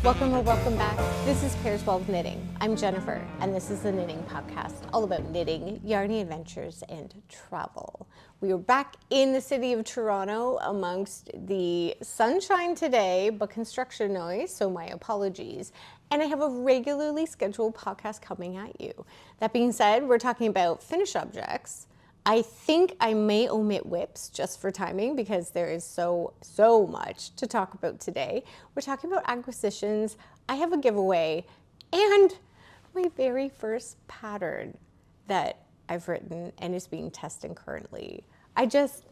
Welcome or welcome back. This is Pairs Well with Knitting. I'm Jennifer, and this is the Knitting Podcast, all about knitting, yarny adventures, and travel. We are back in the city of Toronto amongst the sunshine today, but construction noise, so my apologies. And I have a regularly scheduled podcast coming at you. That being said, we're talking about finished objects. I think I may omit whips just for timing because there is so much to talk about today. We're talking about acquisitions. I have a giveaway and my very first pattern that I've written and is being tested currently. I just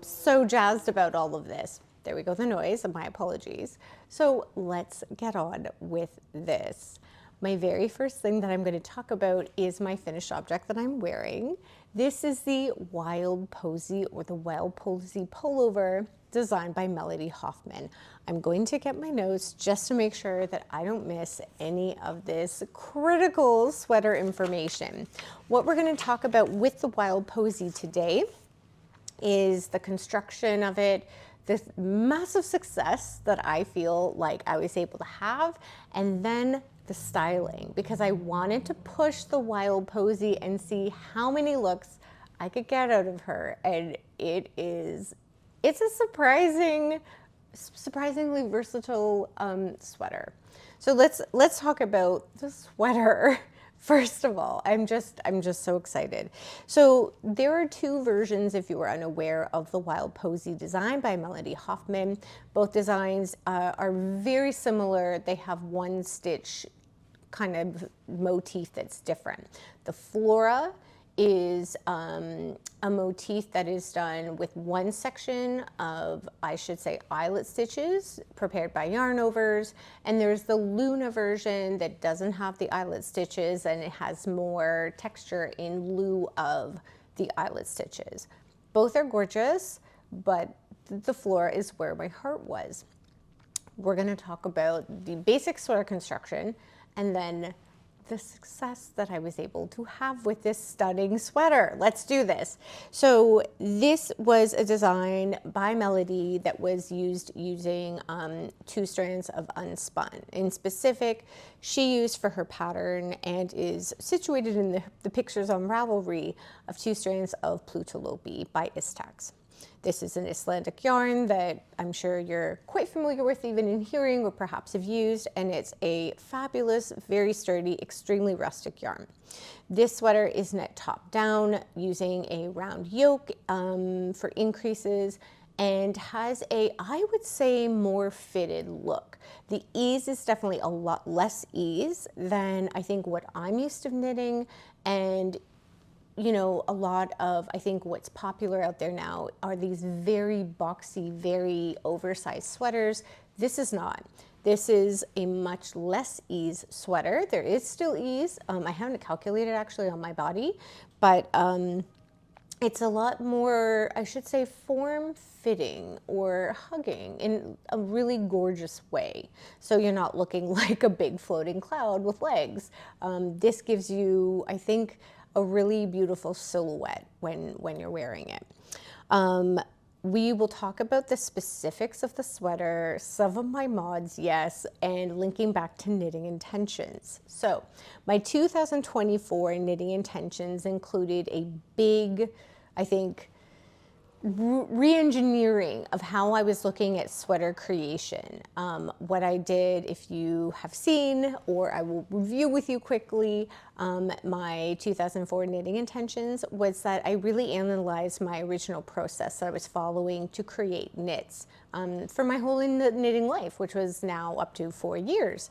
so jazzed about all of this. There we go, the noise, and my apologies. So let's get on with this. My very first thing that I'm going to talk about is my finished object that I'm wearing. This is the Wild Posy or the Wild Posy pullover designed by Melody Hoffmann. I'm going to get my notes just to make sure that I don't miss any of this critical sweater information. What we're going to talk about with the Wild Posy today is the construction of it, this massive success that I feel like I was able to have, and then the styling, because I wanted to push the Wild Posy and see how many looks I could get out of her. And it's a surprisingly versatile sweater. So let's talk about the sweater. First of all, I'm just so excited. So there are two versions, if you were unaware, of the Wild Posy design by Melody Hoffmann. Both designs are very similar. They have one stitch kind of motif that's different. The flora is a motif that is done with one section of, I should say, eyelet stitches prepared by yarn overs, and there's the Luna version that doesn't have the eyelet stitches and it has more texture in lieu of the eyelet stitches. Both are gorgeous, but the flora is where my heart was. We're going to talk about the basic sweater construction and then the success that I was able to have with this stunning sweater. Let's do this. So this was a design by Melody that was used using 2 strands of unspun. In specific, she used for her pattern and is situated in the pictures on Ravelry of 2 strands of Plotulopi by Istex. This is an Icelandic yarn that I'm sure you're quite familiar with, even in hearing, or perhaps have used, and it's a fabulous, very sturdy, extremely rustic yarn. This sweater is knit top down using a round yoke for increases and has a, I would say, more fitted look. The ease is definitely a lot less ease than I think what I'm used to knitting, and you know, a lot of, I think what's popular out there now are these very boxy, very oversized sweaters. This is not. This is a much less ease sweater. There is still ease. I haven't calculated actually on my body, but it's a lot more, I should say, form-fitting or hugging in a really gorgeous way. So you're not looking like a big floating cloud with legs. This gives you, I think, a really beautiful silhouette when you're wearing it. We will talk about the specifics of the sweater, some of my mods, yes, and linking back to knitting intentions. So my 2024 knitting intentions included a big, I think, re-engineering of how I was looking at sweater creation. What I did, if you have seen, or I will review with you quickly, my 2004 knitting intentions was that I really analyzed my original process that I was following to create knits for my whole knitting life, which was now up to 4 years.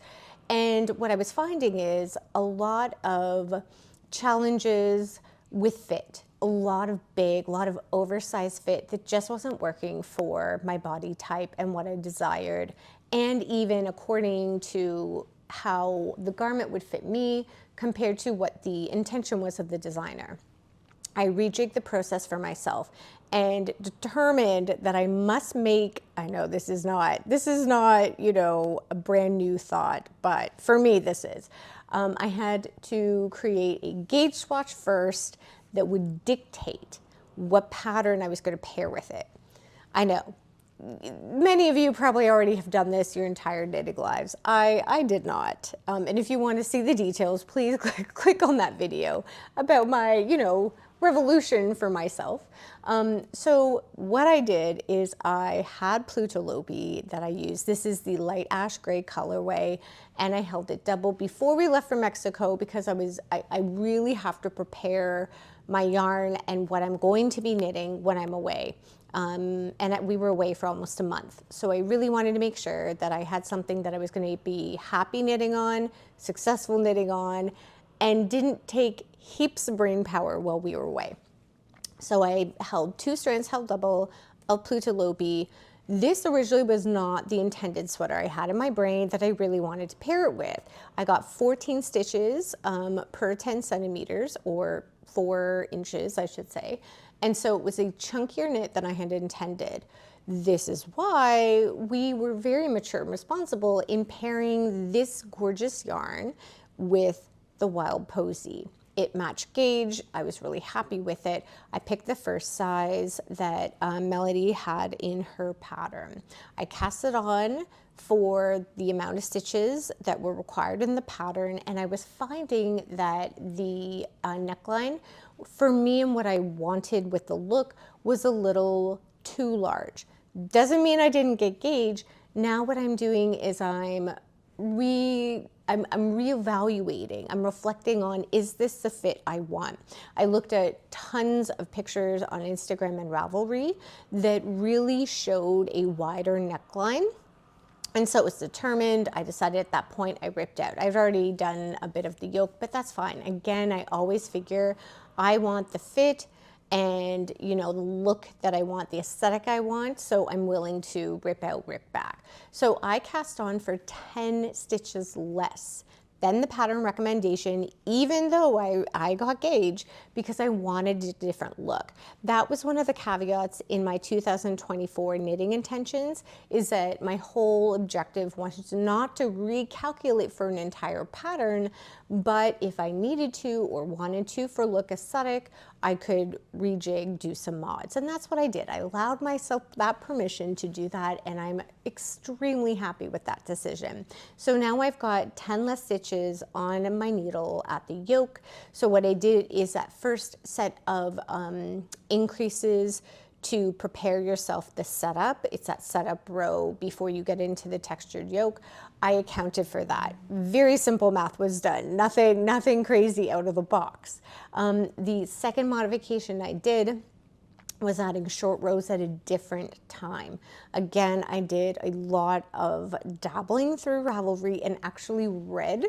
And what I was finding is a lot of challenges with fit. A lot of oversized fit that just wasn't working for my body type and what I desired, and even according to how the garment would fit me compared to what the intention was of the designer. I rejigged the process for myself and determined that I must make, I know this is not, you know, a brand new thought, but for me this is. I had to create a gauge swatch first that would dictate what pattern I was going to pair with it. I know, many of you probably already have done this your entire knitting lives. I did not. And if you want to see the details, please click on that video about my, revolution for myself. So what I did is I had Plotulopi that I used. This is the light ash gray colorway, and I held it double before we left for Mexico because I really have to prepare my yarn and what I'm going to be knitting when I'm away. And we were away for almost a month. So I really wanted to make sure that I had something that I was going to be happy knitting on, successful knitting on, and didn't take heaps of brain power while we were away. So I held 2 strands held double of Plotulopi. This originally was not the intended sweater I had in my brain that I really wanted to pair it with. I got 14 stitches per 10 centimeters, or 4 inches, I should say. And so it was a chunkier knit than I had intended. This is why we were very mature and responsible in pairing this gorgeous yarn with the Wild Posy. It matched gauge. I was really happy with it. I picked the first size that Melody had in her pattern. I cast it on for the amount of stitches that were required in the pattern, and I was finding that the neckline for me and what I wanted with the look was a little too large. Doesn't mean I didn't get gauge. Now what I'm doing is I'm reevaluating. I'm reflecting on, is this the fit I want? I looked at tons of pictures on Instagram and Ravelry that really showed a wider neckline. And so it was determined. I decided at that point I ripped out. I've already done a bit of the yoke, but that's fine. Again, I always figure I want the fit and the look that I want, the aesthetic I want, so I'm willing to rip out, rip back. So I cast on for 10 stitches less than the pattern recommendation, even though I got gauge, because I wanted a different look. That was one of the caveats in my 2024 knitting intentions, is that my whole objective was not to recalculate for an entire pattern, but if I needed to or wanted to for look aesthetic, I could rejig, do some mods. And that's what I did. I allowed myself that permission to do that, and I'm extremely happy with that decision. So now I've got 10 less stitches on my needle at the yoke. So what I did is that first set of increases to prepare yourself the setup. It's that setup row before you get into the textured yoke. I accounted for that. Very simple math was done. Nothing crazy out of the box. The second modification I did was adding short rows at a different time. Again, I did a lot of dabbling through Ravelry and actually read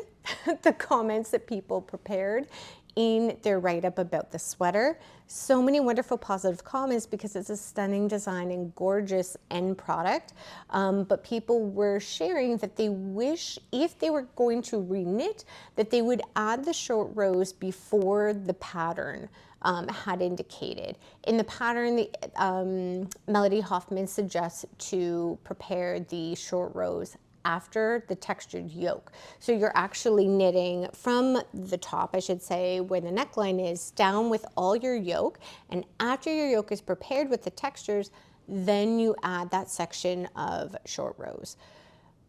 the comments that people prepared in their write-up about the sweater. So many wonderful positive comments because it's a stunning design and gorgeous end product. But people were sharing that they wish, if they were going to reknit, that they would add the short rows before the pattern had indicated. In the pattern, Melody Hoffmann suggests to prepare the short rows after the textured yoke. So you're actually knitting from the top, I should say, where the neckline is, down with all your yoke. And after your yoke is prepared with the textures, then you add that section of short rows.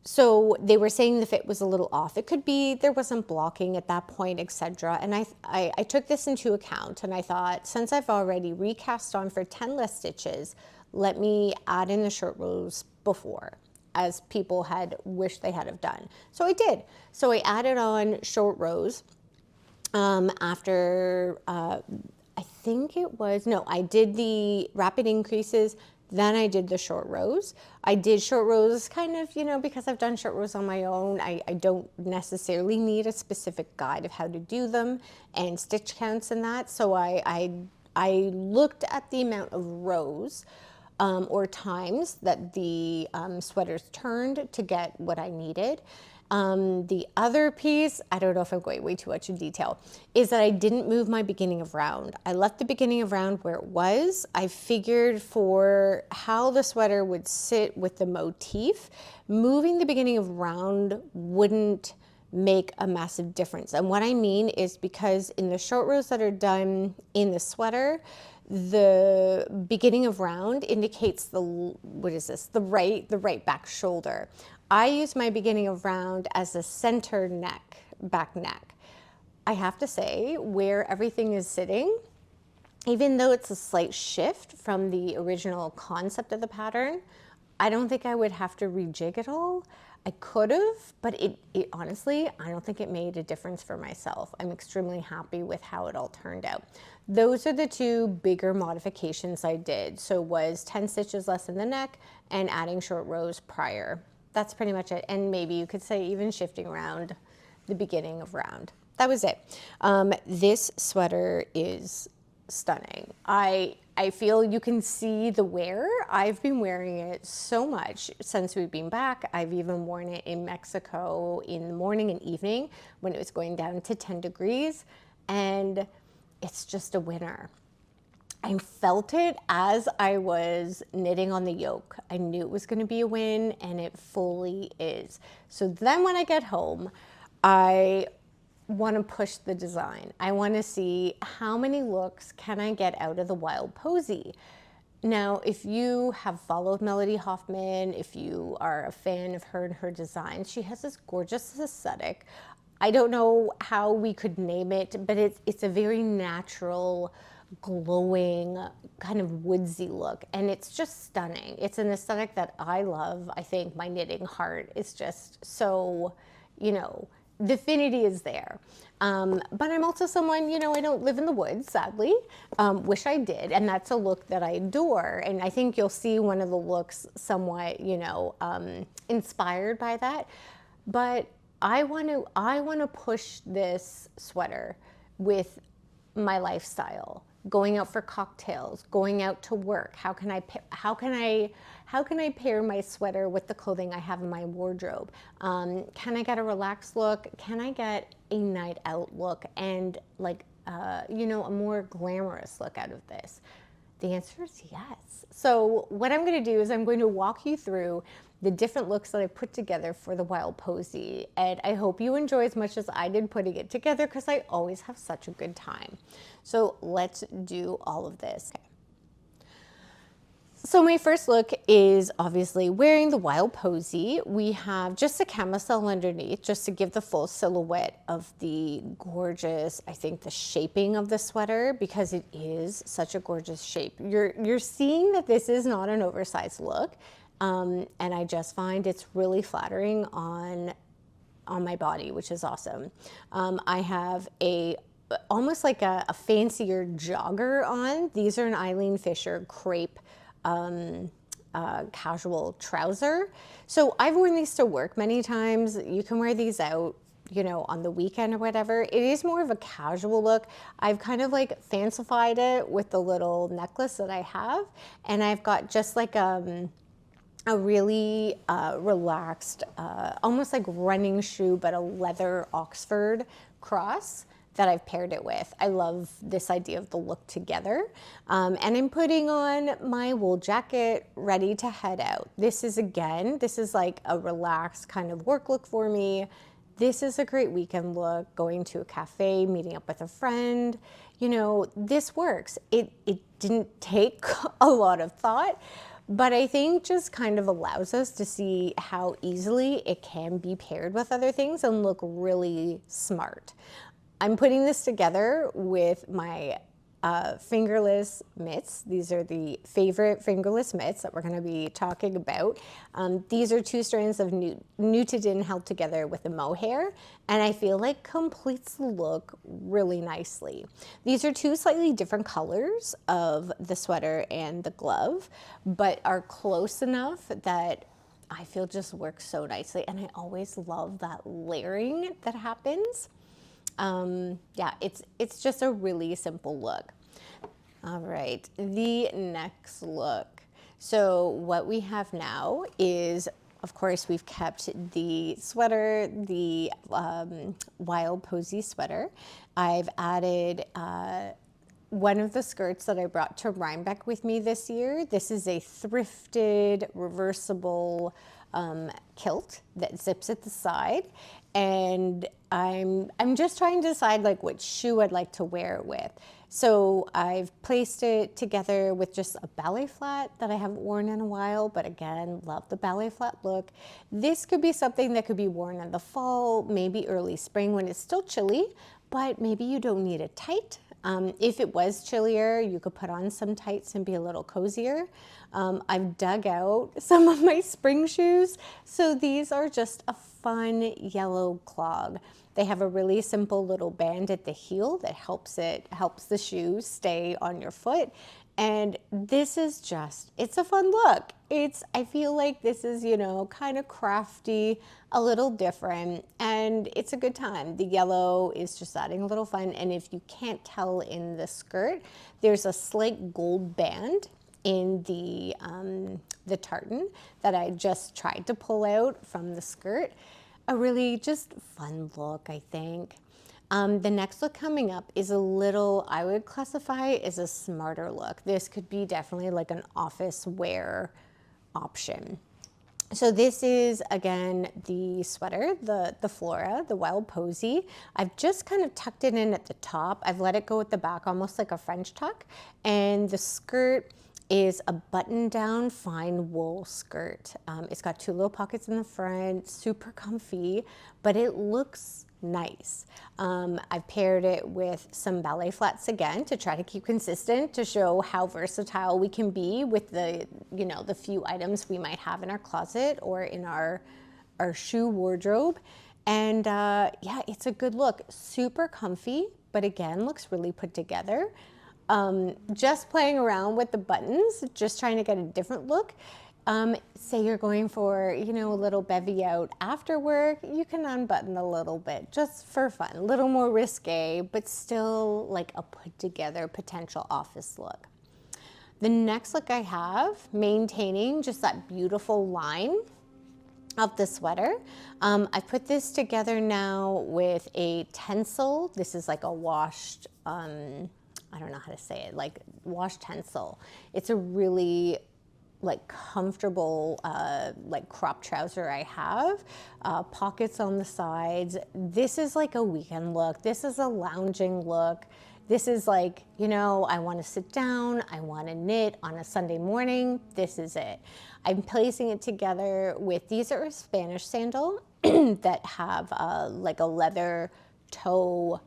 So they were saying the fit was a little off. It could be there wasn't blocking at that point, etc. And I took this into account, and I thought, since I've already recast on for 10 less stitches, let me add in the short rows before, as people had wished they had have done. So I did. So I added on short rows after, I think it was, no, I did the rapid increases, then I did the short rows. I did short rows kind of, because I've done short rows on my own, I don't necessarily need a specific guide of how to do them and stitch counts and that. So I looked at the amount of rows or times that the sweaters turned to get what I needed. The other piece, I don't know if I'm going way too much in detail, is that I didn't move my beginning of round. I left the beginning of round where it was. I figured for how the sweater would sit with the motif, moving the beginning of round wouldn't make a massive difference. And what I mean is because in the short rows that are done in the sweater, the beginning of round indicates the, what is this? The right back shoulder. I use my beginning of round as a center neck, back neck. I have to say, where everything is sitting, even though it's a slight shift from the original concept of the pattern, I don't think I would have to rejig it all. I could have, but it honestly, I don't think it made a difference for myself. I'm extremely happy with how it all turned out. Those are the two bigger modifications I did. So was 10 stitches less in the neck and adding short rows prior. That's pretty much it. And maybe you could say even shifting around the beginning of round. That was it. This sweater is stunning. I feel you can see the wear. I've been wearing it so much since we've been back. I've even worn it in Mexico in the morning and evening when it was going down to 10 degrees, and it's just a winner. I felt it as I was knitting on the yoke. I knew it was going to be a win, and it fully is. So then when I get home, I want to push the design. I want to see how many looks can I get out of the Wild Posy. Now, if you have followed Melody Hoffmann, if you are a fan of her and her designs, she has this gorgeous aesthetic. I don't know how we could name it, but it's a very natural, glowing, kind of woodsy look, and it's just stunning. It's an aesthetic that I love. I think my knitting heart is just so, you know, the affinity is there. But I'm also someone, you know, I don't live in the woods, sadly. Wish I did, and that's a look that I adore. And I think you'll see one of the looks somewhat, you know, inspired by that. But I want to push this sweater with my lifestyle. Going out for cocktails, going out to work. How can I pair my sweater with the clothing I have in my wardrobe? Can I get a relaxed look? Can I get a night out look and like you know, a more glamorous look out of this? The answer is yes. So what I'm going to do is I'm going to walk you through the different looks that I put together for the Wild Posy, and I hope you enjoy as much as I did putting it together, because I always have such a good time. So let's do all of this. Okay. So my first look is obviously wearing the Wild Posy. We have just a camisole underneath just to give the full silhouette of the gorgeous, I think, the shaping of the sweater, because it is such a gorgeous shape. You're seeing that this is not an oversized look. And I just find it's really flattering on my body, which is awesome. I have almost like a fancier jogger on. These are an Eileen Fisher crepe casual trouser. So I've worn these to work many times. You can wear these out, you know, on the weekend or whatever. It is more of a casual look. I've kind of like fancified it with the little necklace that I have. And I've got just like a really relaxed, almost like running shoe, but a leather Oxford cross that I've paired it with. I love this idea of the look together. And I'm putting on my wool jacket, ready to head out. This is like a relaxed kind of work look for me. This is a great weekend look, going to a cafe, meeting up with a friend. You know, this works. It didn't take a lot of thought, but I think just kind of allows us to see how easily it can be paired with other things and look really smart. I'm putting this together with my fingerless mitts. These are the favorite fingerless mitts that we're going to be talking about. These are 2 strands of Nutidin held together with a mohair, and I feel like completes the look really nicely. These are 2 slightly different colors of the sweater and the glove, but are close enough that I feel just works so nicely, and I always love that layering that happens. Yeah, it's just a really simple look. All right, the next look. So what we have now is, of course, we've kept the sweater, the Wild Posy sweater. I've added one of the skirts that I brought to Rhinebeck with me this year. This is a thrifted, reversible kilt that zips at the side. and I'm just trying to decide like which shoe I'd like to wear it with. So I've placed it together with just a ballet flat that I haven't worn in a while, but again, love the ballet flat look. This could be something that could be worn in the fall, maybe early spring when it's still chilly, but maybe you don't need it tight. If it was chillier, you could put on some tights and be a little cozier. I've dug out some of my spring shoes, so these are just a fun yellow clog. They have a really simple little band at the heel that helps the shoe stay on your foot. And this is just, it's a fun look. I feel like this is, you know, kind of crafty, a little different, and it's a good time. The yellow is just adding a little fun. And if you can't tell in the skirt, there's a slight gold band in the tartan that I just tried to pull out from the skirt. A really just fun look, I think. The next look coming up is a little, I would classify as a smarter look. This could be definitely like an office wear option. So this is, again, the sweater, the Flora, the Wild Posy. I've just kind of tucked it in at the top. I've let it go at the back, almost like a French tuck. And the skirt is a button-down fine wool skirt. It's got two little pockets in the front, super comfy, but it looks nice. I've paired it with some ballet flats again to try to keep consistent, to show how versatile we can be with the, you know, the few items we might have in our closet or in our shoe wardrobe. And yeah, it's a good look. Super comfy, but again, looks really put together. Just playing around with the buttons, just trying to get a different look. Say you're going for, you know, a little bevy out after work, you can unbutton a little bit just for fun, a little more risque, but still like a put together potential office look. The next look I have, maintaining just that beautiful line of the sweater. I put this together now with a tencel. This is like a washed, I don't know how to say it, like wash tencel. It's a really like comfortable like crop trouser I have, pockets on the sides. This is like a weekend look. This is a lounging look. This is like, you know, I want to sit down, I want to knit on a Sunday morning. This is it. I'm placing it together with, these are a Spanish sandal that have like a leather toe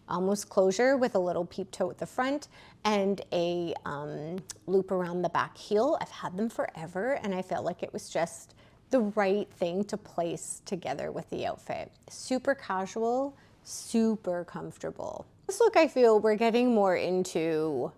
almost closure with a little peep toe at the front and a loop around the back heel. I've had them forever and I felt like it was just the right thing to place together with the outfit. Super casual, super comfortable. This look, I feel we're getting more into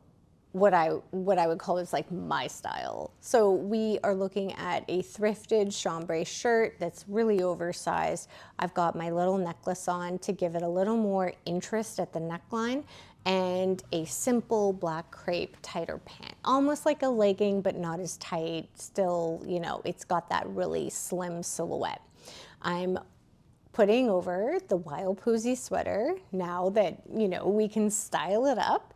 what I would call is like my style. So we are looking at a thrifted chambray shirt that's really oversized. I've got my little necklace on to give it a little more interest at the neckline, and a simple black crepe tighter pant, almost like a legging, but not as tight. Still, you know, it's got that really slim silhouette. I'm putting over the Wild Posy sweater now that, you know, we can style it up.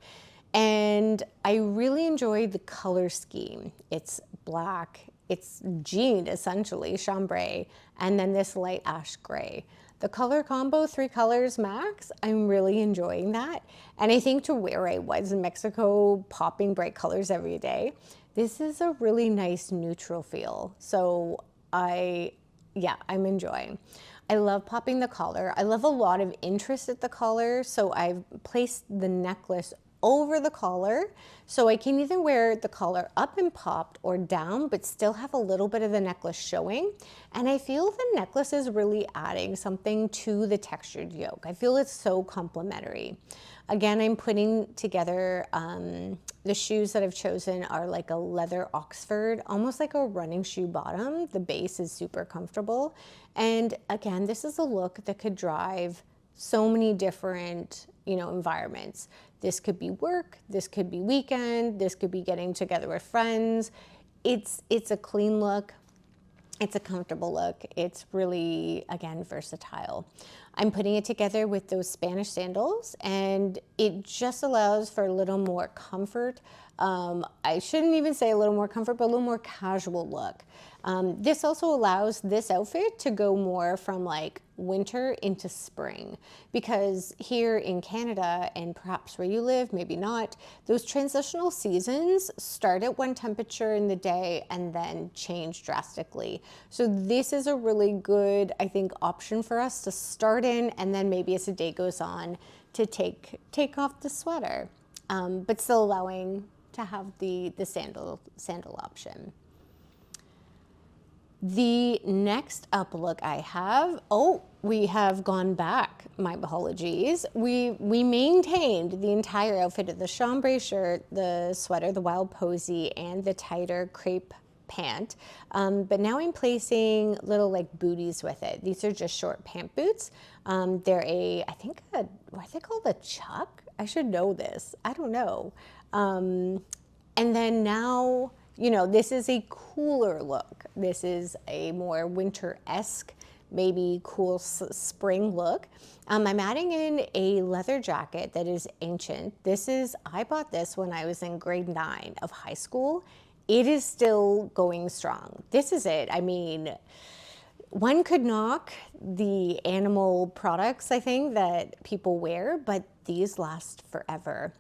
And I really enjoyed the color scheme. It's black, it's jean essentially, chambray, and then this light ash gray. The color combo, 3 colors max, I'm really enjoying that. And I think to where I was in Mexico, popping bright colors every day, this is a really nice neutral feel. So I'm enjoying. I love popping the collar. I love a lot of interest at the collar, so I've placed the necklace over the collar, so I can either wear the collar up and popped or down, but still have a little bit of the necklace showing. And I feel the necklace is really adding something to the textured yoke. I feel it's so complimentary. Again, I'm putting together, the shoes that I've chosen are like a leather Oxford, almost like a running shoe bottom. The base is super comfortable. And again, this is a look that could drive so many different, you know, environments. This could be work, this could be weekend, this could be getting together with friends. It's a clean look. It's a comfortable look. It's really, again, versatile. I'm putting it together with those Spanish sandals, and it just allows for a little more comfort. I shouldn't even say a little more comfort, but a little more casual look. This also allows this outfit to go more from like winter into spring, because here in Canada, and perhaps where you live, maybe not, those transitional seasons start at one temperature in the day and then change drastically. So this is a really good, I think, option for us to start in, and then maybe as the day goes on to take off the sweater, but still allowing to have the sandal option. The next up look I have, we have gone back, my apologies. We maintained the entire outfit of the chambray shirt, the sweater, the Wild Posy, and the tighter crepe pant. But now I'm placing little like booties with it. These are just short pant boots. They're I think what are they called, a chuck? I should know this. I don't know. And then now, you know, this is a cooler look. This is a more winter-esque, maybe cool spring look. I'm adding in a leather jacket that is ancient. I bought this when I was in grade 9 of high school. It is still going strong. This is it. I mean, one could knock the animal products, I think, that people wear, but these last forever.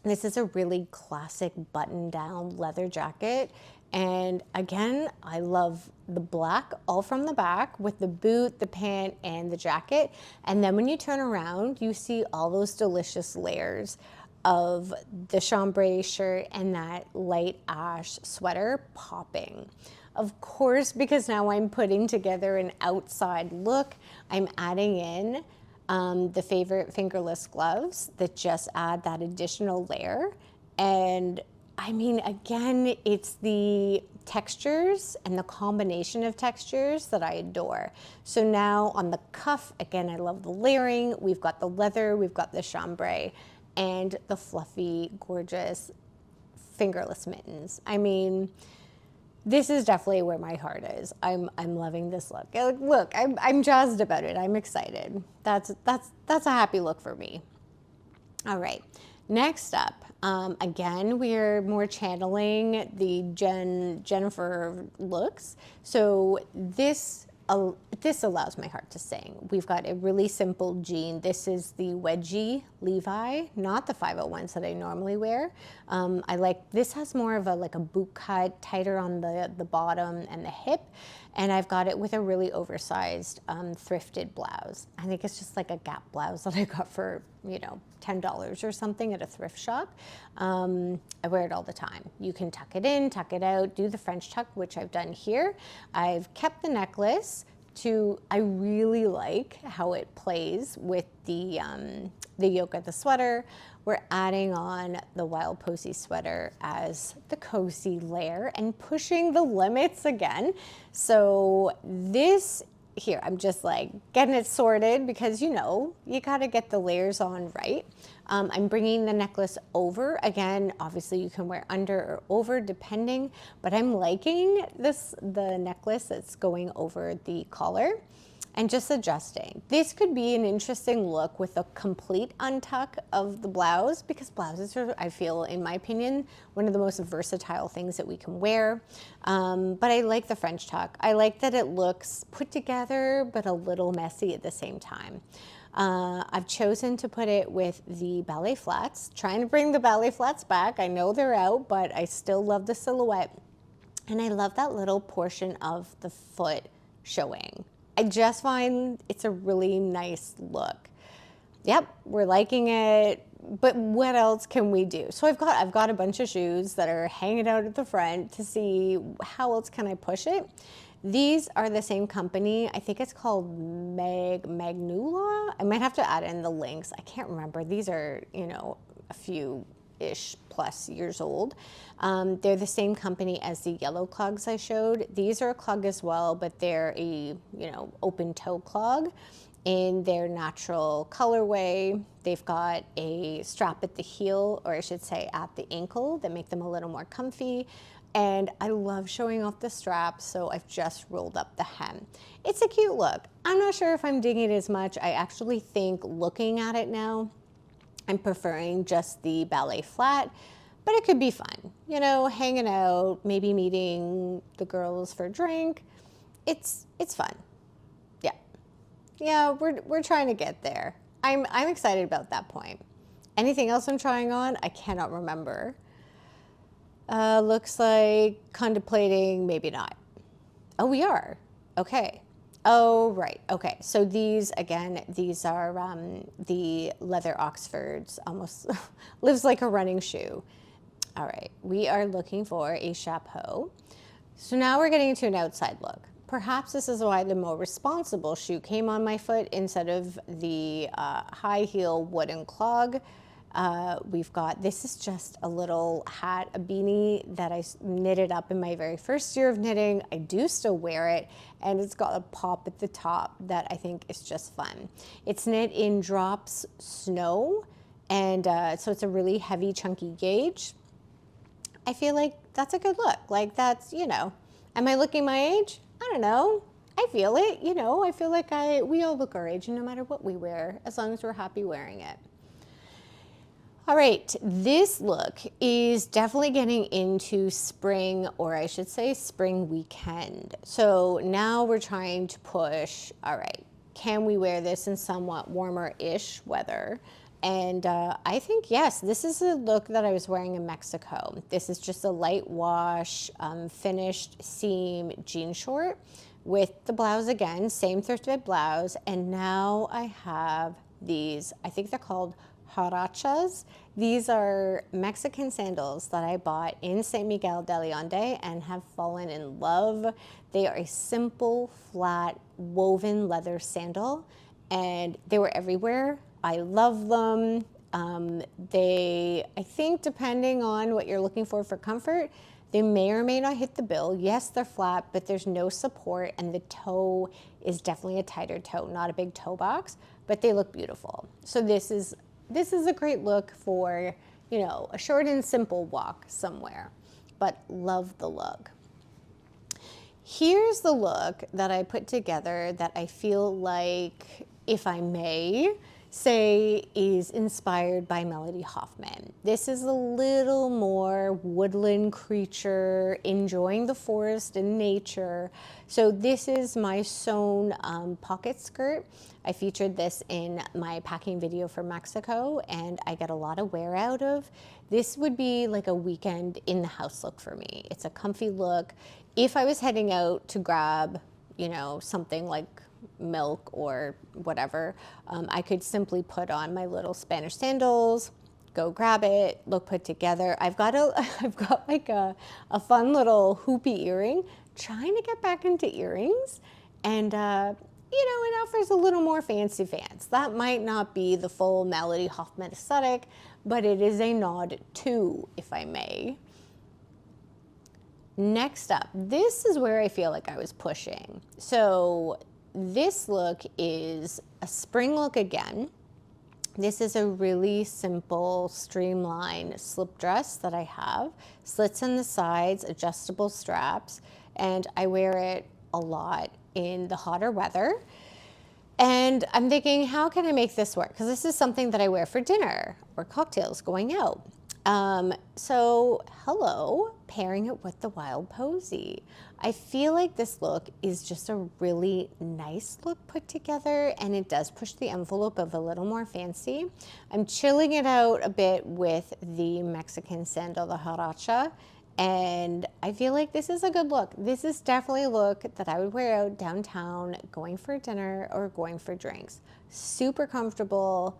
This is a really classic button-down leather jacket. And again, I love the black all from the back with the boot, the pant, and the jacket. And then when you turn around, you see all those delicious layers of the chambray shirt and that light ash sweater popping. Of course, because now I'm putting together an outside look, I'm adding in the favorite fingerless gloves that just add that additional layer. And I mean, again, it's the textures and the combination of textures that I adore. So now on the cuff, again, I love the layering. We've got the leather, we've got the chambray, and the fluffy, gorgeous fingerless mittens. I mean, this is definitely where my heart is. I'm loving this look. Look, I'm jazzed about it. I'm excited. That's a happy look for me. All right, next up, again, we're more channeling the Jennifer looks. So this allows my heart to sing. We've got a really simple jean. This is the wedgie Levi, not the 501s that I normally wear. This has more of like a boot cut, tighter on the bottom and the hip. And I've got it with a really oversized thrifted blouse. I think it's just like a Gap blouse that I got for, you know, $10 or something at a thrift shop. I wear it all the time. You can tuck it in, tuck it out, do the French tuck, which I've done here. I've kept the necklace I really like how it plays with the yoke of the sweater. We're adding on the Wild Posy sweater as the cozy layer and pushing the limits again. So this here, I'm just like getting it sorted because, you know, you got to get the layers on right. I'm bringing the necklace over. Again, obviously you can wear under or over depending, but I'm liking the necklace that's going over the collar and just adjusting. This could be an interesting look with a complete untuck of the blouse, because blouses are, I feel, in my opinion, one of the most versatile things that we can wear. But I like the French tuck. I like that it looks put together, but a little messy at the same time. I've chosen to put it with the ballet flats, trying to bring the ballet flats back. I know they're out, but I still love the silhouette. And I love that little portion of the foot showing. I just find it's a really nice look. Yep, we're liking it, but what else can we do? So I've got a bunch of shoes that are hanging out at the front to see how else can I push it. These are the same company. I think it's called Magnula. I might have to add in the links. I can't remember. These are, you know, a few-ish plus years old. They're the same company as the yellow clogs I showed. These are a clog as well, but they're a, you know, open toe clog in their natural colorway. They've got a strap at the heel, or I should say at the ankle, that make them a little more comfy. And I love showing off the straps, so I've just rolled up the hem. It's a cute look. I'm not sure if I'm digging it as much. I actually think, looking at it now, I'm preferring just the ballet flat, but it could be fun. You know, hanging out, maybe meeting the girls for a drink. It's fun. Yeah. Yeah, we're trying to get there. I'm excited about that point. Anything else I'm trying on? I cannot remember. Looks like contemplating, maybe not. Oh, we are. Okay. Oh, right. Okay. So these, again, these are the leather Oxfords, almost lives like a running shoe. All right. We are looking for a chapeau. So now we're getting into an outside look. Perhaps this is why the more responsible shoe came on my foot instead of the high heel wooden clog. We've got, this is just a little hat, a beanie that I knitted up in my very first year of knitting. I do still wear it, and it's got a pop at the top that I think is just fun. It's knit in Drops Snow, and so it's a really heavy, chunky gauge. I feel like that's a good look. Like, that's, you know, am I looking my age? I don't know. I feel it, you know, I feel like we all look our age no matter what we wear, as long as we're happy wearing it. All right, this look is definitely getting into spring, or I should say spring weekend. So now we're trying to push, all right, can we wear this in somewhat warmer-ish weather? And I think, yes, this is a look that I was wearing in Mexico. This is just a light wash, finished seam jean short with the blouse again, same thrifted blouse. And now I have these, I think they're called harachas. These are Mexican sandals that I bought in San Miguel de Allende and have fallen in love. They are a simple, flat, woven leather sandal, and they were everywhere. I love them. I think depending on what you're looking for comfort, they may or may not hit the bill. Yes, they're flat, but there's no support, and the toe is definitely a tighter toe, not a big toe box, but they look beautiful. So this is a great look for, you know, a short and simple walk somewhere, but love the look. Here's the look that I put together that I feel like, if I may say, is inspired by Melody Hoffmann. This is a little more woodland creature, enjoying the forest and nature. So this is my sewn pocket skirt. I featured this in my packing video for Mexico, and I get a lot of wear out of. This would be like a weekend in the house look for me. It's a comfy look. If I was heading out to grab, you know, something like milk or whatever, I could simply put on my little Spanish sandals, go grab it, look put together. I've got like a fun little hoopy earring, trying to get back into earrings, and you know, it offers a little more fancy fans. That might not be the full Melody Hoffmann aesthetic, but it is a nod to, if I may. Next up, this is where I feel like I was pushing. So this look is a spring look again. This is a really simple, streamlined slip dress that I have. Slits in the sides, adjustable straps, and I wear it a lot in the hotter weather. And I'm thinking, how can I make this work? Because this is something that I wear for dinner or cocktails going out. So hello, pairing it with the Wild Posy. I feel like this look is just a really nice look put together, and it does push the envelope of a little more fancy. I'm chilling it out a bit with the Mexican sandal, the Huaracha, and I feel like this is a good look. This is definitely a look that I would wear out downtown, going for dinner or going for drinks. Super comfortable,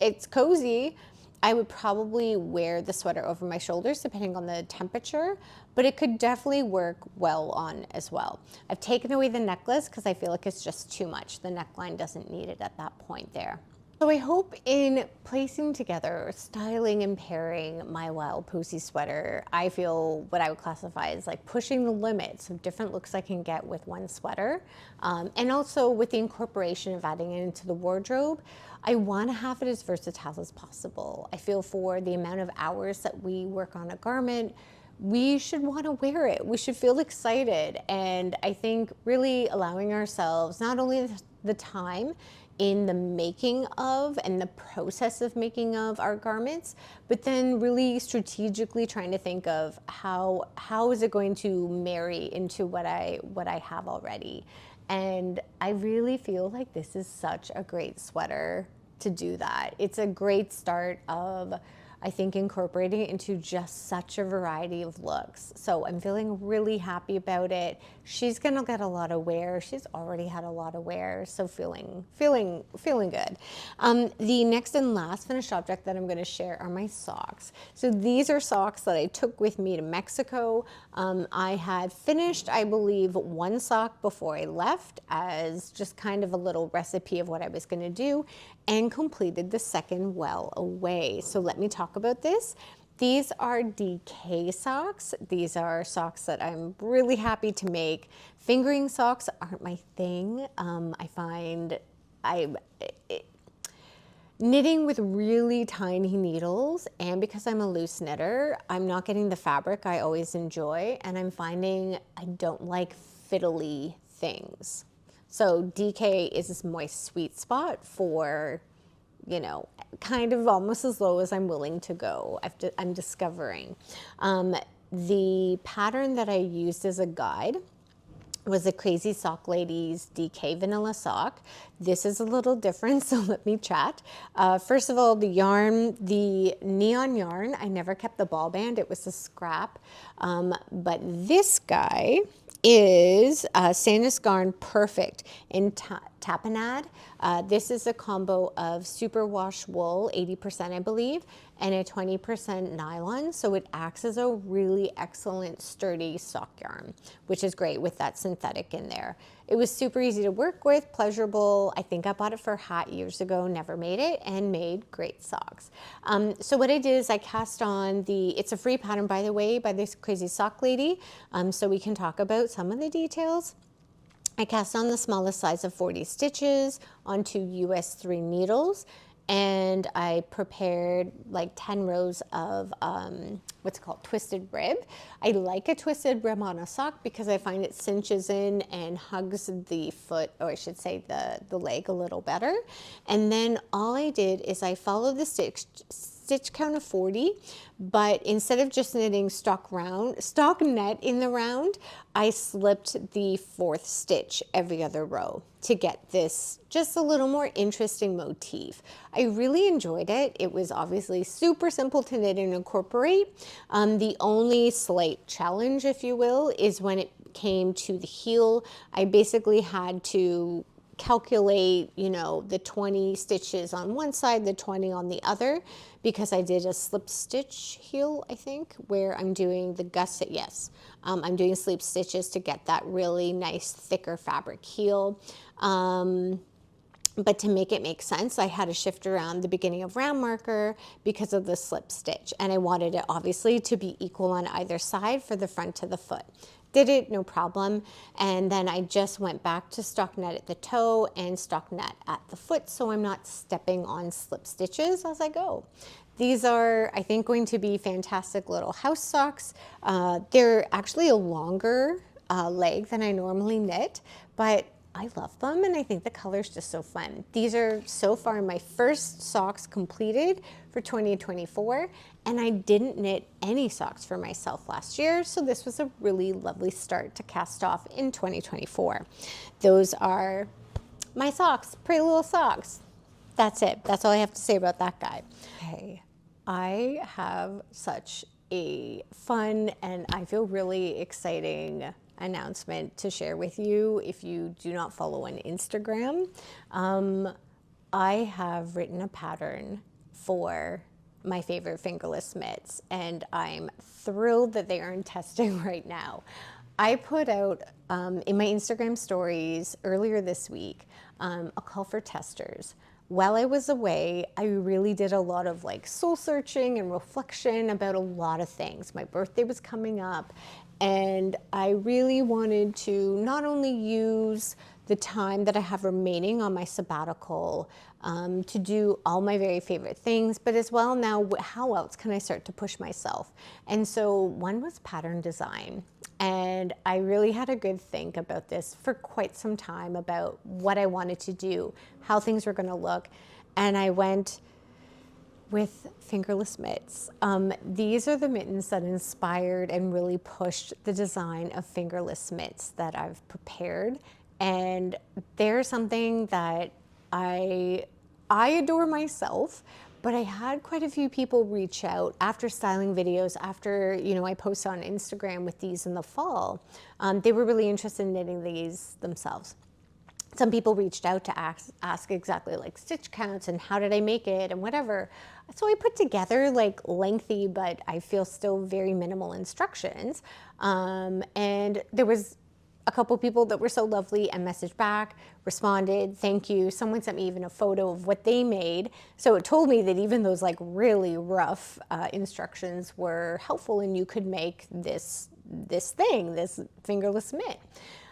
it's cozy. I would probably wear the sweater over my shoulders depending on the temperature, but it could definitely work well on as well. I've taken away the necklace because I feel like it's just too much. The neckline doesn't need it at that point there. So I hope in placing together, styling and pairing my Wild Posy sweater, I feel what I would classify as like pushing the limits of different looks I can get with one sweater. And also with the incorporation of adding it into the wardrobe, I want to have it as versatile as possible. I feel for the amount of hours that we work on a garment, we should want to wear it. We should feel excited. And I think really allowing ourselves not only the time in the making of and the process of making of our garments, but then really strategically trying to think of how is it going to marry into what I have already. And I really feel like this is such a great sweater to do that. It's a great start of, I think, incorporating it into just such a variety of looks. So I'm feeling really happy about it. She's gonna get a lot of wear. She's already had a lot of wear, so feeling good. The next and last finished object that I'm gonna share are my socks. So these are socks that I took with me to Mexico. I had finished, I believe, one sock before I left as just kind of a little recipe of what I was gonna do, and completed the second well away. So let me talk about this. These are DK socks. These are socks that I'm really happy to make. Fingering socks aren't my thing. I find knitting with really tiny needles, and because I'm a loose knitter, I'm not getting the fabric I always enjoy, and I'm finding I don't like fiddly things. So DK is this moist sweet spot for, you know, kind of almost as low as I'm willing to go. I'm discovering. The pattern that I used as a guide was the Crazy Sock Ladies DK Vanilla Sock. This is a little different, so let me chat. First of all, the yarn, the neon yarn, I never kept the ball band, it was a scrap. But this guy is Sandness Garn Perfect in tapenade. This is a combo of superwash wool, 80% I believe, and a 20% nylon, so it acts as a really excellent sturdy sock yarn, which is great with that synthetic in there. It was super easy to work with, pleasurable. I think I bought it for a hat years ago, never made it, and made great socks. So what I did is I cast on it's a free pattern, by the way, by this Crazy Sock Lady, so we can talk about some of the details. I cast on the smallest size of 40 stitches onto US 3 needles, and I prepared like 10 rows of what's called twisted rib. I like a twisted rib on a sock because I find it cinches in and hugs the foot, or I should say the leg, a little better. And then all I did is I followed the stitch count of 40, but instead of just knitting stock net in the round, I slipped the 4th stitch every other row to get this just a little more interesting motif. I really enjoyed it. It was obviously super simple to knit and incorporate. The only slight challenge, if you will, is when it came to the heel. I basically had to calculate, you know, the 20 stitches on one side, the 20 on the other, because I did a slip stitch heel, I think, where I'm doing the gusset, yes. I'm doing slip stitches to get that really nice, thicker fabric heel. But to make it make sense, I had to shift around the beginning of round marker because of the slip stitch. And I wanted it obviously to be equal on either side for the front to the foot. Did it, no problem. And then I just went back to stockinette at the toe and stockinette at the foot, so I'm not stepping on slip stitches as I go. These are, I think, going to be fantastic little house socks. They're actually a longer leg than I normally knit, but I love them, and I think the color's just so fun. These are so far my first socks completed for 2024, and I didn't knit any socks for myself last year, so this was a really lovely start to cast off in 2024. Those are my socks, pretty little socks. That's it. That's all I have to say about that guy. Okay, I have such a fun and I feel really exciting announcement to share with you if you do not follow on Instagram. I have written a pattern for my favorite fingerless mitts, and I'm thrilled that they are in testing right now. I put out in my Instagram stories earlier this week a call for testers. While I was away, I really did a lot of like soul searching and reflection about a lot of things. My birthday was coming up, and I really wanted to not only use the time that I have remaining on my sabbatical to do all my very favorite things, but as well now, how else can I start to push myself? And so one was pattern design. And I really had a good think about this for quite some time about what I wanted to do, how things were going to look. And I went with fingerless mitts. These are the mittens that inspired and really pushed the design of fingerless mitts that I've prepared. And they're something that I adore myself, but I had quite a few people reach out after styling videos, after, you know, I posted on Instagram with these in the fall. They were really interested in knitting these themselves. Some people reached out to ask exactly like stitch counts and how did I make it and whatever. So I put together like lengthy, but I feel still very minimal instructions. And there was a couple people that were so lovely and messaged back, responded, thank you. Someone sent me even a photo of what they made. So it told me that even those like really rough instructions were helpful and you could make this fingerless mitt.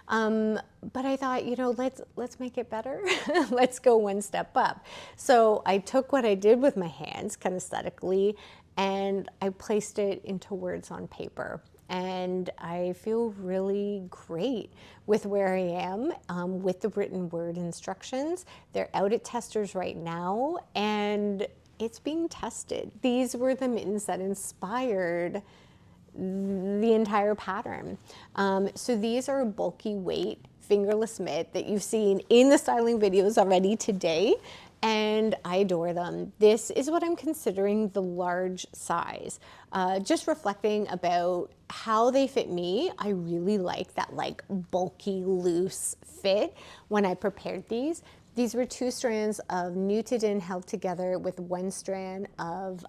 But I thought, you know, let's make it better. Let's go one step up. So I took what I did with my hands kinesthetically and I placed it into words on paper. And I feel really great with where I am with the written word instructions. They're out at testers right now and it's being tested. These were the mittens that inspired the entire pattern. So these are a bulky weight fingerless mitt that you've seen in the styling videos already today, and I adore them. This is what I'm considering the large size. Just reflecting about how they fit me, I really like that like bulky, loose fit when I prepared these. These were 2 strands of knitted in held together with 1 strand of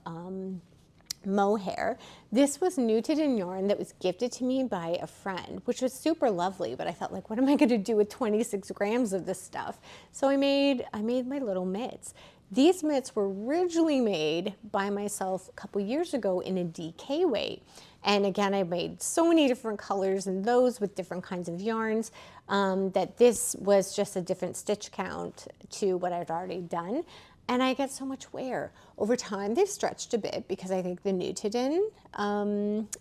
mohair. This was knitted in yarn that was gifted to me by a friend, which was super lovely, but I thought like, what am I going to do with 26 grams of this stuff? So I made my little mitts. These mitts were originally made by myself a couple years ago in a DK weight. And again, I made so many different colors and those with different kinds of yarns that this was just a different stitch count to what I'd already done. And I get so much wear. Over time, they've stretched a bit because I think the knitted in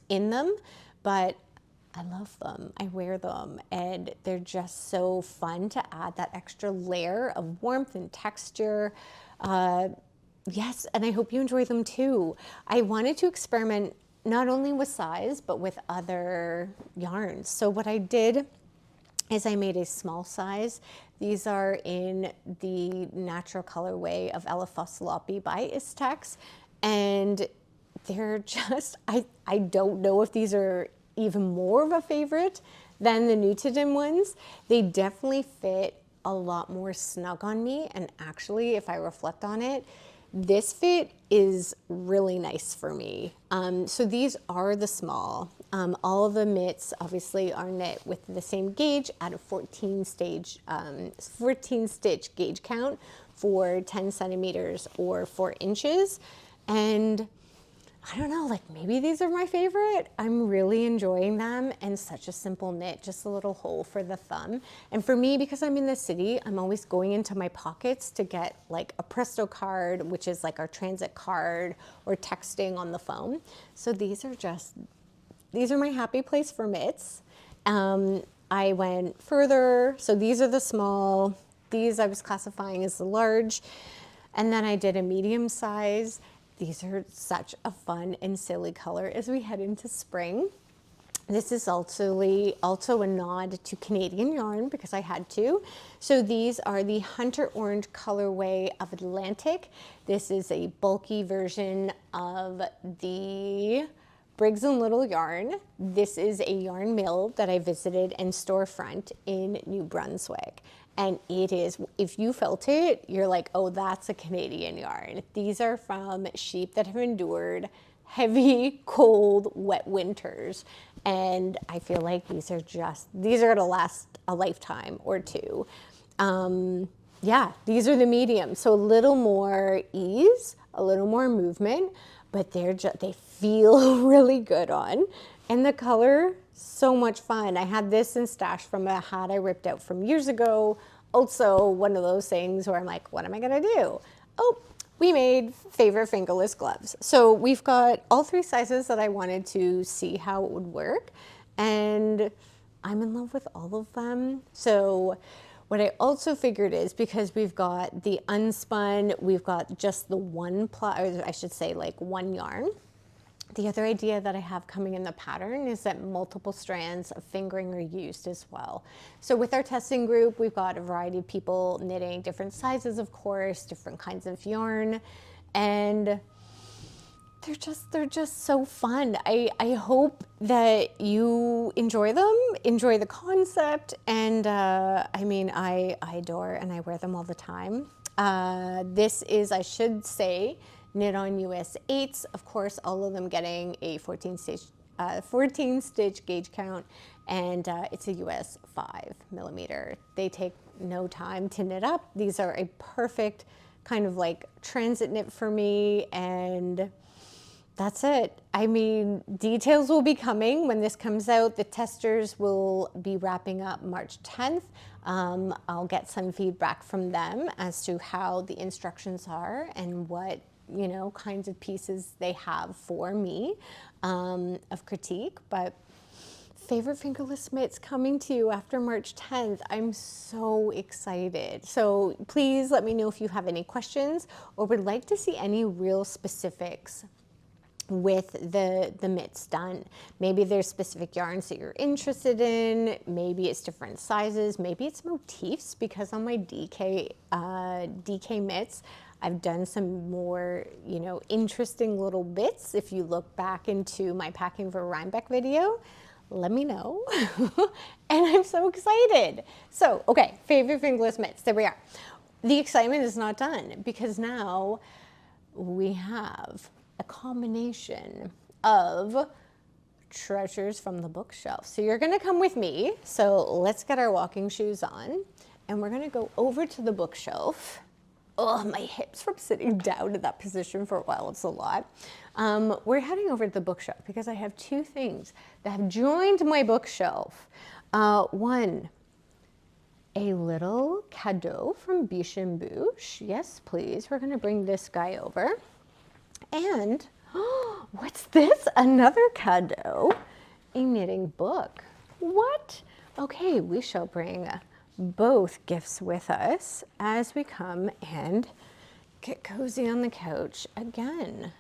them, but I love them. I wear them and they're just so fun to add that extra layer of warmth and texture. Yes, and I hope you enjoy them too. I wanted to experiment not only with size, but with other yarns. So what I did is I made a small size. These are in the natural colorway of Plotulopi by Istex. And they're just, I don't know if these are even more of a favorite than the knitted in ones. They definitely fit a lot more snug on me. And actually, if I reflect on it, this fit is really nice for me. So these are the small. All of the mitts obviously are knit with the same gauge at a 14 stitch gauge count for 10 centimeters or 4 inches. And I don't know, like maybe these are my favorite. I'm really enjoying them, and such a simple knit, just a little hole for the thumb. And for me, because I'm in the city, I'm always going into my pockets to get like a Presto card, which is like our transit card, or texting on the phone. So these are my happy place for mitts. I went further. So these are the small. These I was classifying as the large. And then I did a medium size. These are such a fun and silly color as we head into spring. This is also a nod to Canadian yarn because I had to. So these are the Hunter Orange colorway of Atlantic. This is a bulky version of the Briggs & Little yarn. This is a yarn mill that I visited and storefront in New Brunswick. And it is, if you felt it, you're like, oh, that's a Canadian yarn. These are from sheep that have endured heavy, cold, wet winters. And I feel like these are gonna last a lifetime or two. Yeah, these are the medium. So a little more ease, a little more movement, but they feel really good on. And the color So much fun. I had this in stash from a hat I ripped out from years ago. Also, one of those things where I'm like, what am I gonna do? Oh, we made favorite fingerless gloves. So we've got all 3 sizes that I wanted to see how it would work. And I'm in love with all of them. So what I also figured is, because we've got the unspun, we've got just the one or I should say like one yarn. The other idea that I have coming in the pattern is that multiple strands of fingering are used as well. So with our testing group, we've got a variety of people knitting different sizes, of course, different kinds of yarn, and they're just so fun. I hope that you enjoy them, enjoy the concept, and I mean, I adore and I wear them all the time. This is, I should say, knit on US 8s, of course, all of them getting a 14 stitch gauge count, and it's a US 5mm. They take no time to knit up. These are a perfect kind of like transit knit for me, and that's it. I mean, details will be coming when this comes out. The testers will be wrapping up March 10th. I'll get some feedback from them as to how the instructions are and what, you know, kinds of pieces they have for me of critique. But favorite fingerless mitts coming to you after March 10th. I'm so excited. So please let me know if you have any questions or would like to see any real specifics with the mitts done. Maybe there's specific yarns that you're interested in, maybe it's different sizes, maybe it's motifs, because on my DK mitts, I've done some more, you know, interesting little bits. If you look back into my Packing for Rhinebeck video, let me know. And I'm so excited. So, okay, favorite fingerless mitts, there we are. The excitement is not done, because now we have a combination of treasures from the bookshelf. So you're gonna come with me. So let's get our walking shoes on and we're gonna go over to the bookshelf. Oh, my hips from sitting down in that position for a while, it's a lot. We're heading over to the bookshelf because I have 2 things that have joined my bookshelf. One, a little cadeau from Biche and Bouche. Yes, please, we're gonna bring this guy over. And what's this? Another cadeau, a knitting book. What? Okay, we shall bring both gifts with us as we come and get cozy on the couch again.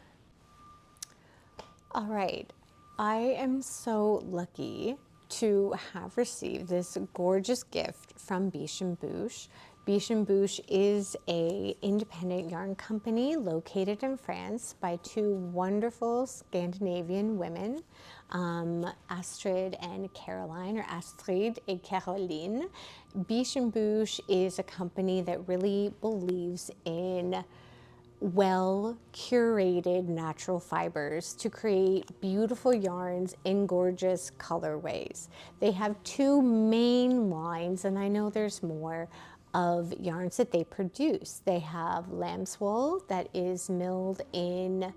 All right, I am so lucky to have received this gorgeous gift from Biche and Bouche. Biche and Bouche is an independent yarn company located in France by 2 wonderful Scandinavian women, Astrid and Caroline, or Astrid et Caroline. Biche and Bouche is a company that really believes in well-curated natural fibers to create beautiful yarns in gorgeous colorways. They have 2 main lines, and I know there's more, of yarns that they produce. They have lamb's wool that is milled in,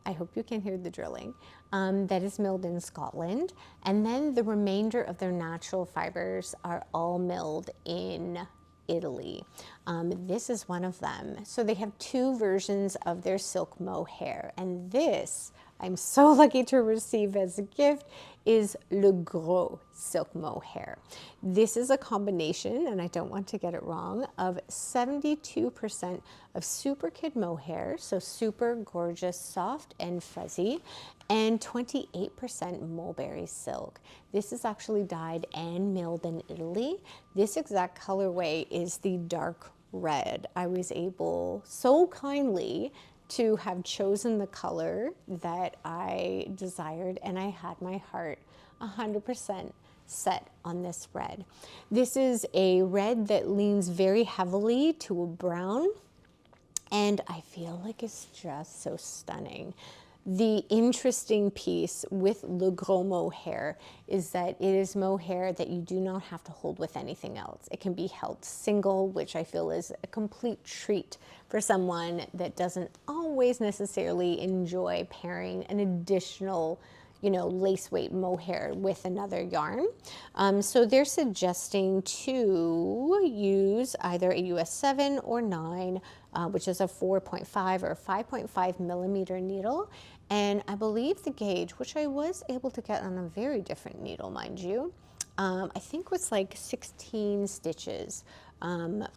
I hope you can hear the drilling, that is milled in Scotland, and then the remainder of their natural fibers are all milled in Italy. This is one of them. So they have 2 versions of their silk mohair, and this I'm so lucky to receive as a gift is Le Gros silk mohair. This is a combination, and I don't want to get it wrong, of 72% of super kid mohair, so super gorgeous, soft and fuzzy, and 28% mulberry silk. This is actually dyed and milled in Italy. This exact colorway is the dark red. I was able so kindly to have chosen the color that I desired, and I had my heart 100% set on this red. This is a red that leans very heavily to a brown, and I feel like it's just so stunning. The interesting piece with Le Gros mohair is that it is mohair that you do not have to hold with anything else. It can be held single, which I feel is a complete treat for someone that doesn't always necessarily enjoy pairing an additional, you know, lace weight mohair with another yarn. So they're suggesting to use either a US 7 or 9, which is a 4.5 or 5.5 millimeter needle. And I believe the gauge, which I was able to get on a very different needle, mind you, I think was like 16 stitches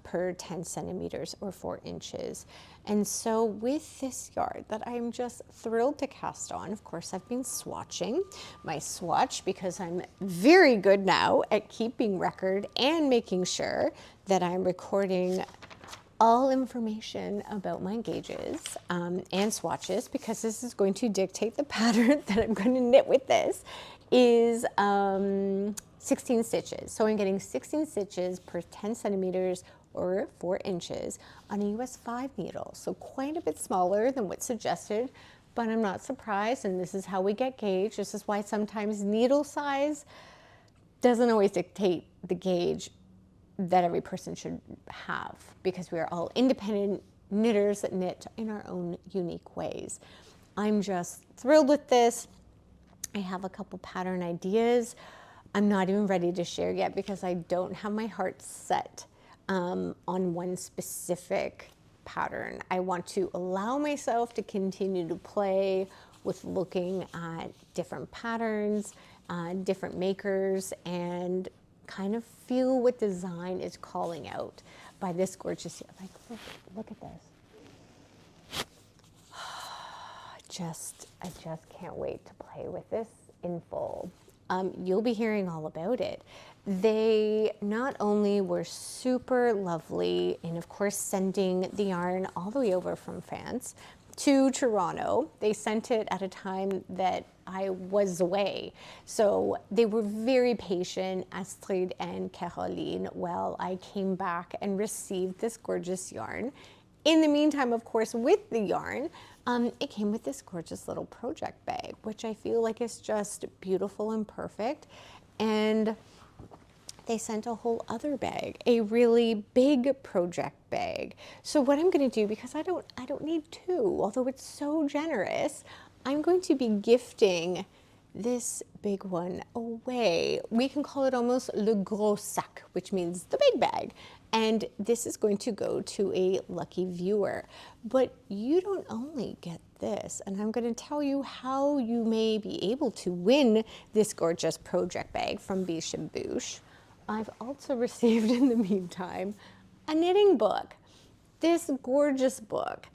per 10 centimeters or 4 inches. And so with this yard that I'm just thrilled to cast on, of course, I've been swatching my swatch because I'm very good now at keeping record and making sure that I'm recording all information about my gauges and swatches, because this is going to dictate the pattern that I'm going to knit with this, is 16 stitches. So I'm getting 16 stitches per 10 centimeters or 4 inches on a US 5 needle. So quite a bit smaller than what's suggested, but I'm not surprised, and this is how we get gauge. This is why sometimes needle size doesn't always dictate the gauge that every person should have, because we are all independent knitters that knit in our own unique ways. I'm just thrilled with this. I have a couple pattern ideas. I'm not even ready to share yet because I don't have my heart set on one specific pattern. I want to allow myself to continue to play with looking at different patterns, different makers, and kind of feel what design is calling out by this gorgeous, like, look at this. I just can't wait to play with this in full. You'll be hearing all about it. They not only were super lovely in, of course, sending the yarn all the way over from France to Toronto. They sent it at a time that I was away. So they were very patient, Astrid and Caroline, while I came back and received this gorgeous yarn. In the meantime, of course, with the yarn, it came with this gorgeous little project bag, which I feel like is just beautiful and perfect. And they sent a whole other bag, a really big project bag. So what I'm going to do, because I don't need two, although it's so generous, I'm going to be gifting this big one away. We can call it almost le gros sac, which means the big bag. And this is going to go to a lucky viewer. But you don't only get this, and I'm going to tell you how you may be able to win this gorgeous project bag from Biche & Bouche. I've also received in the meantime a knitting book. This gorgeous book,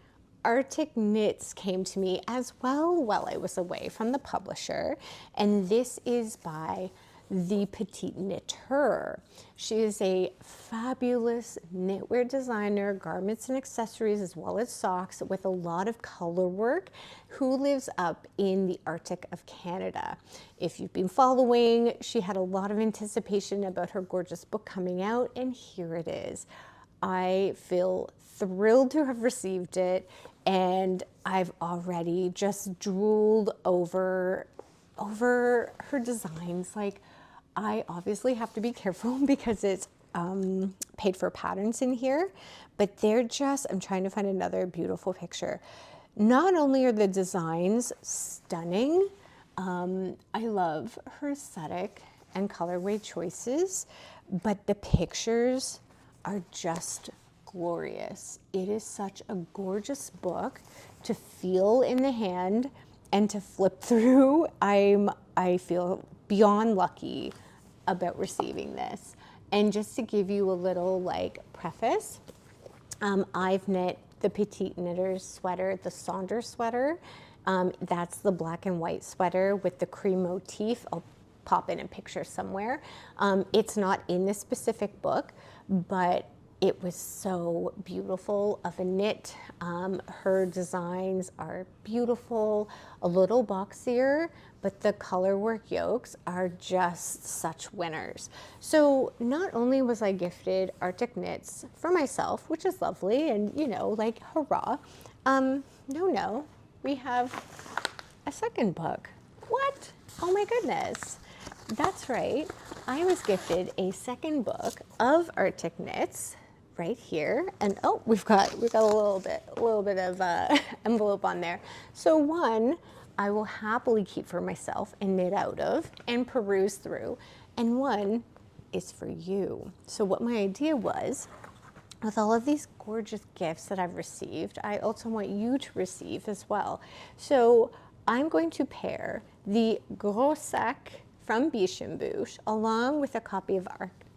Arctic Knits, came to me as well while I was away from the publisher, and this is by the Petite Knitteur. She is a fabulous knitwear designer, garments and accessories as well as socks, with a lot of color work, who lives up in the Arctic of Canada. If you've been following, she had a lot of anticipation about her gorgeous book coming out, and here it is. I feel thrilled to have received it, and I've already just drooled over her designs. Like, I obviously have to be careful because it's paid for patterns in here, but they're just, I'm trying to find another beautiful picture. Not only are the designs stunning, I love her aesthetic and colorway choices, but the pictures are just glorious. It is such a gorgeous book to feel in the hand and to flip through. I feel beyond lucky about receiving this. And just to give you a little like preface, I've knit the Petite Knitter's sweater, the Saunders sweater. That's the black and white sweater with the cream motif. I'll pop in a picture somewhere. It's not in this specific book, but it was so beautiful of a knit. Her designs are beautiful, a little boxier, but the color work yokes are just such winners. So not only was I gifted Arctic Knits for myself, which is lovely, and you know, like, hurrah. No, we have a second book. What? Oh my goodness. That's right. I was gifted a second book of Arctic Knits right here, and oh, we've got a little bit of envelope on there. So one, I will happily keep for myself and knit out of and peruse through, and one is for you. So what my idea was, with all of these gorgeous gifts that I've received, I also want you to receive as well. So I'm going to pair the Gros Sac from Biche & Bouche along with a copy of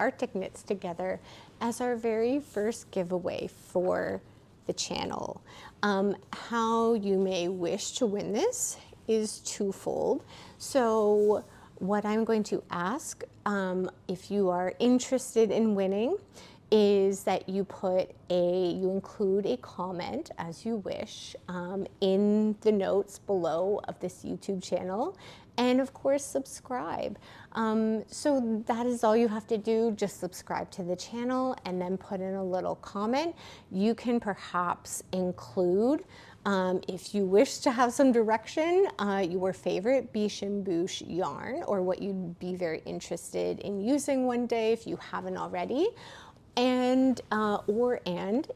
Arctic Knits together as our very first giveaway for the channel. How you may wish to win this is twofold. So what I'm going to ask, if you are interested in winning, is that you include a comment as you wish in the notes below of this YouTube channel, and of course subscribe. So that is all you have to do, just subscribe to the channel and then put in a little comment. You can perhaps include, if you wish to have some direction, your favorite Biche & Bouche yarn, or what you'd be very interested in using one day if you haven't already. And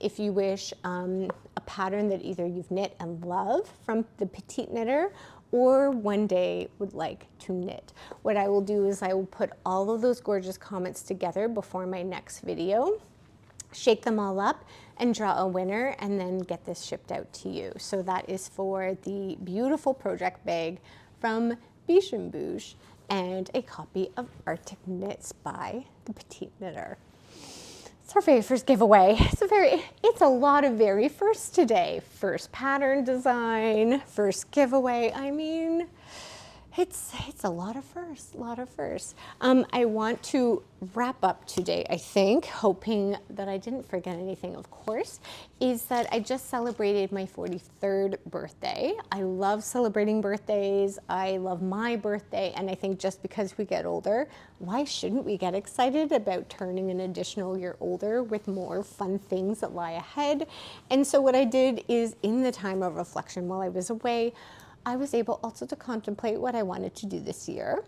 if you wish, a pattern that either you've knit and love from the Petite Knitter, or one day would like to knit. What I will do is I will put all of those gorgeous comments together before my next video, shake them all up and draw a winner, and then get this shipped out to you. So that is for the beautiful project bag from Biche & Bouche and a copy of Arctic Knits by the Petite Knitter. It's our very first giveaway. It's a lot of very firsts today. First pattern design, first giveaway. I mean, it's a lot of firsts, I want to wrap up today, I think, hoping that I didn't forget anything, of course, is that I just celebrated my 43rd birthday. I love celebrating birthdays. I love my birthday, and I think just because we get older, why shouldn't we get excited about turning an additional year older with more fun things that lie ahead? And so what I did is, in the time of reflection while I was away, I was able also to contemplate what I wanted to do this year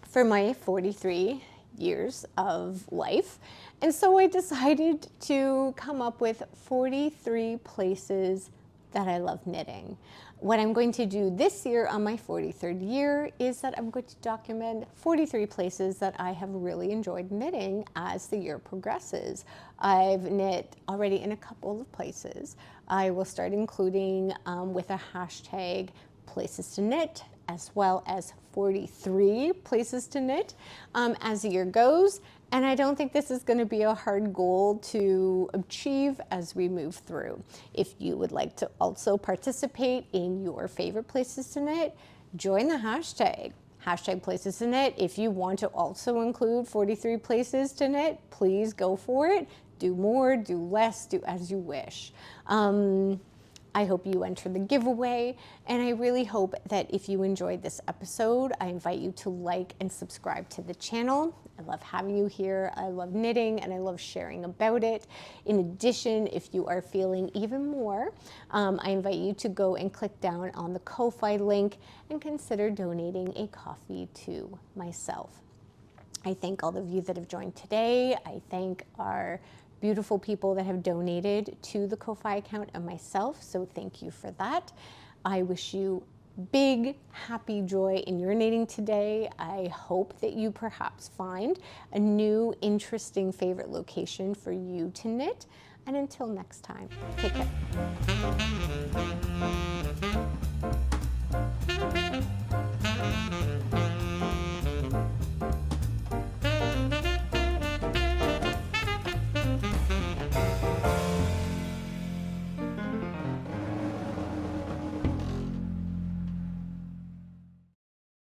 for my 43 years of life. And so I decided to come up with 43 places that I love knitting. What I'm going to do this year on my 43rd year is that I'm going to document 43 places that I have really enjoyed knitting as the year progresses. I've knit already in a couple of places. I will start including with a hashtag places to knit, as well as 43 places to knit as the year goes. And I don't think this is going to be a hard goal to achieve as we move through. If you would like to also participate in your favorite places to knit, join the hashtag places to knit. If you want to also include 43 places to knit, please go for it. Do more, do less, do as you wish. I hope you enter the giveaway, and I really hope that if you enjoyed this episode, I invite you to like and subscribe to the channel. I love having you here. I love knitting, and I love sharing about it. In addition, if you are feeling even more, I invite you to go and click down on the Ko-Fi link and consider donating a coffee to myself. I thank all of you that have joined today. I thank our beautiful people that have donated to the Ko-Fi account and myself, so thank you for that. I wish you big, happy joy in your knitting today. I hope that you perhaps find a new, interesting favorite location for you to knit. And until next time, take care.